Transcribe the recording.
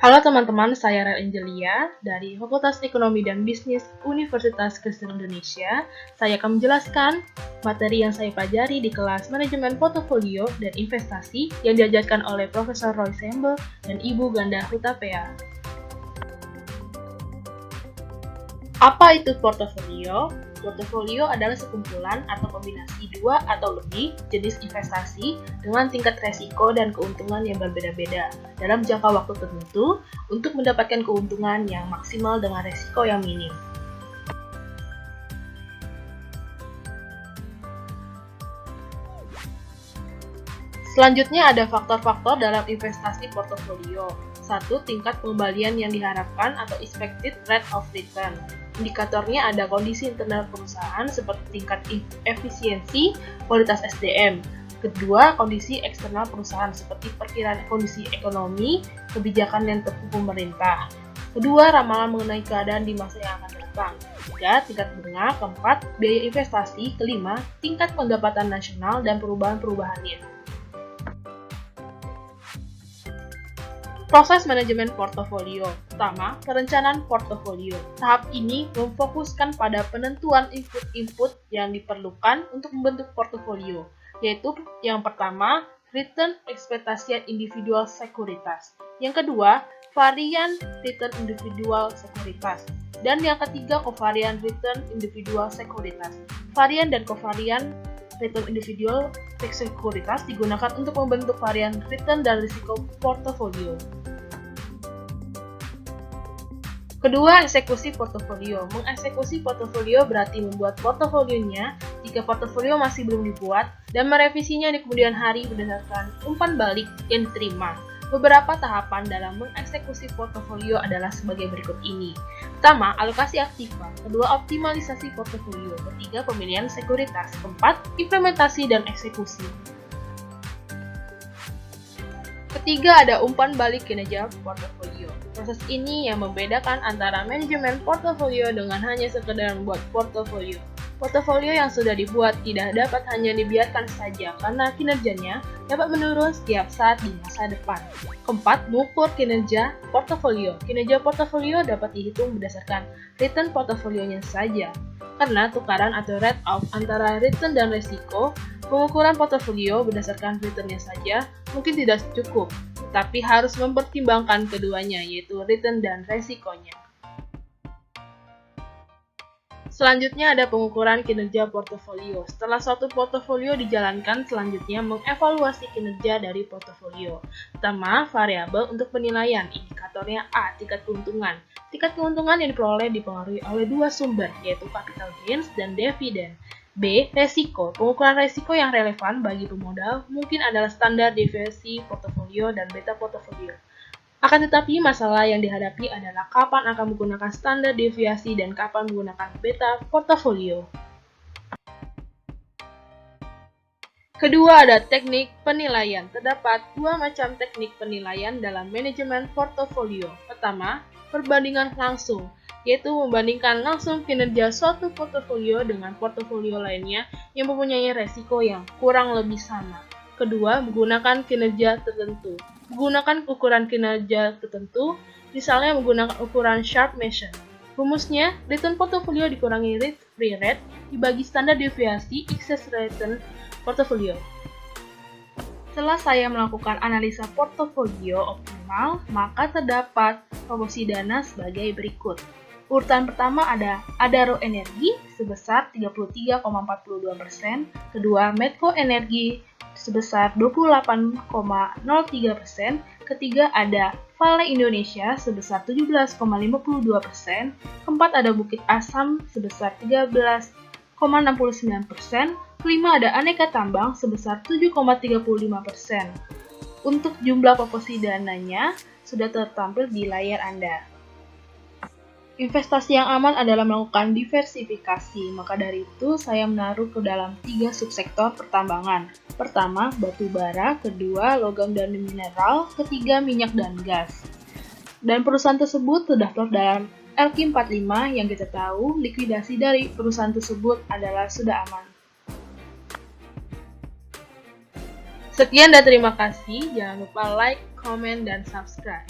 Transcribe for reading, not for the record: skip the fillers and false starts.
Halo teman-teman, saya Rel Angelia dari Fakultas Ekonomi dan Bisnis Universitas Kristen Indonesia. Saya akan menjelaskan materi yang saya pelajari di kelas Manajemen Portofolio dan Investasi yang diajarkan oleh Profesor Roy Sembel dan Ibu Ganda Hutapea. Apa itu portofolio? Portofolio adalah sekumpulan atau kombinasi dua atau lebih jenis investasi dengan tingkat resiko dan keuntungan yang berbeda-beda dalam jangka waktu tertentu untuk mendapatkan keuntungan yang maksimal dengan resiko yang minim. Selanjutnya ada faktor-faktor dalam investasi portofolio. 1. Tingkat pengembalian yang diharapkan atau expected rate of return. Indikatornya ada kondisi internal perusahaan seperti tingkat efisiensi, kualitas SDM. Kedua, kondisi eksternal perusahaan seperti perkiraan kondisi ekonomi, kebijakan yang tertentu pemerintah. Kedua, ramalan mengenai keadaan di masa yang akan datang. Ketiga, tingkat bunga. Keempat, biaya investasi. Kelima, tingkat pendapatan nasional dan perubahan-perubahannya. Proses manajemen portofolio. Pertama, perencanaan portofolio. Tahap ini memfokuskan pada penentuan input-input yang diperlukan untuk membentuk portofolio, yaitu yang pertama, return ekspektasi individual sekuritas. Yang kedua, varian return individual sekuritas. Dan yang ketiga, kovarian return individual sekuritas. Varian dan kovarian return individual sekuritas digunakan untuk membentuk varian return dan risiko portofolio. Kedua, eksekusi portofolio. Mengeksekusi portofolio berarti membuat portofolionya jika portofolio masih belum dibuat dan merevisinya di kemudian hari berdasarkan umpan balik yang diterima. Beberapa tahapan dalam mengeksekusi portofolio adalah sebagai berikut ini. Pertama, alokasi aktiva. Kedua, optimalisasi portofolio. Ketiga, pemilihan sekuritas. Keempat, implementasi dan eksekusi. Ketiga, ada umpan balik kinerja portofolio. Proses ini yang membedakan antara manajemen portofolio dengan hanya sekedar membuat portofolio. Portofolio yang sudah dibuat tidak dapat hanya dibiarkan saja karena kinerjanya dapat menurun setiap saat di masa depan. Keempat, mengukur kinerja portofolio. Kinerja portofolio dapat dihitung berdasarkan return portofolionya saja. Karena tukaran atau trade off antara return dan risiko, pengukuran portofolio berdasarkan returnnya saja mungkin tidak cukup, tapi harus mempertimbangkan keduanya, yaitu return dan risikonya. Selanjutnya ada pengukuran kinerja portofolio. Setelah suatu portofolio dijalankan, selanjutnya mengevaluasi kinerja dari portofolio. Pertama, variabel untuk penilaian. Indikatornya A, tingkat keuntungan. Tingkat keuntungan yang dipengaruhi oleh dua sumber, yaitu capital gains dan dividen. B, resiko. Pengukuran resiko yang relevan bagi pemodal mungkin adalah standar deviasi portofolio dan beta portofolio. Akan tetapi, masalah yang dihadapi adalah kapan akan menggunakan standar deviasi dan kapan menggunakan beta portofolio. Kedua, ada teknik penilaian. Terdapat dua macam teknik penilaian dalam manajemen portofolio. Pertama, perbandingan langsung, yaitu membandingkan langsung kinerja suatu portofolio dengan portofolio lainnya yang mempunyai resiko yang kurang lebih sama. Kedua, menggunakan kinerja tertentu. Menggunakan ukuran kinerja tertentu, misalnya menggunakan ukuran Sharpe measure. Rumusnya, return portofolio dikurangi risk-free rate dibagi standar deviasi excess return portofolio. Setelah saya melakukan analisa portofolio optimal, maka terdapat proporsi dana sebagai berikut. Urutan pertama ada Adaro Energi sebesar 33,42%, kedua Medco Energi sebesar 28,03%, ketiga ada Vale Indonesia sebesar 17,52%, keempat ada Bukit Asam sebesar 13,69%, kelima ada Aneka Tambang sebesar 7,35%. Untuk jumlah proporsi dananya sudah tertampil di layar Anda. Investasi yang aman adalah melakukan diversifikasi, maka dari itu saya menaruh ke dalam 3 subsektor pertambangan. Pertama, batu bara, kedua, logam dan mineral, ketiga, minyak dan gas. Dan perusahaan tersebut terdaftar dalam LQ 45 yang kita tahu likuidasi dari perusahaan tersebut adalah sudah aman. Sekian dan terima kasih. Jangan lupa like, comment, dan subscribe.